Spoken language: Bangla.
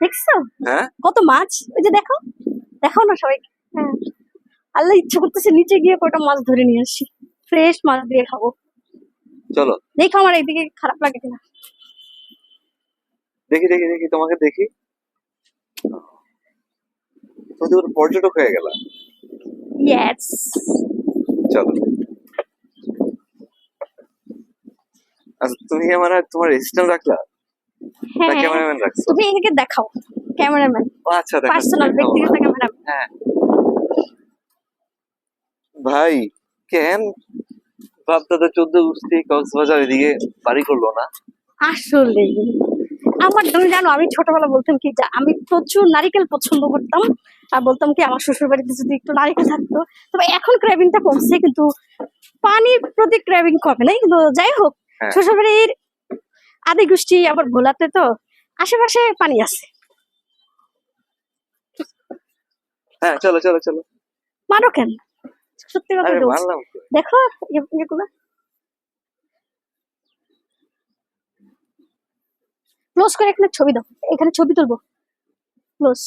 দেখছো হ্যাঁ কত মাছ, ওই যে দেখো, দেখাও না সবাই। হ্যাঁ, আল্লাহ ইচ্ছা করতেছে নিচে গিয়ে কটা মাছ ধরে নিয়ে আসি, ফ্রেশ মাছ দিয়ে খাবো। চলো দেখো আমার এইদিকে খারাপ লাগে কিনা। দেখি দেখি দেখি তোমাকে দেখি, তুমি তো পর্যটক হয়ে গেলা। ইয়েস। চলো, আচ্ছা তুমি আমার আর তোমার অ্যাসিস্ট্যান্ট রাখলা না হ্যাঁ, ক্যামেরাম্যান রাখছো? তুমি এদিকে দেখাও, ক্যামেরাম্যান, ও আচ্ছা দেখাচ্ছি, পার্সোনাল দেখাও। ব্যক্তিগত ক্যামেরাম্যান। হ্যাঁ ভাই, কেন বাপদাদা 14 গোষ্ঠী কক্সবাজার এদিকে বাড়ি করলো না? আসলে আমার, তুমি জানো আমি ছোটবেলা বলতাম কি, আমি প্রচুর নারিকেল পছন্দ করতাম, আর বলতাম কি আমার শ্বশুর বাড়িতে যদি একটু নারিকেল থাকতো। তবে এখন ক্র্যাভিংটা কমছে, কিন্তু পানির প্রতি ক্র্যাভিং কমে নাই। কিন্তু যাই হোক, হ্যাঁ শ্বশুর বাড়ির আদি গোষ্ঠী আবার ভোলাতে, তো আশেপাশে পানি আছে। হ্যাঁ, চলো চলো চলো। মারো কেন, সত্যি কথা আরে বলছি। মানলাম তো। দেখো ইয়েগুলো ক্লোজ করে এখানে ছবি দাও, এখানে ছবি তুলবো, ক্লোজ।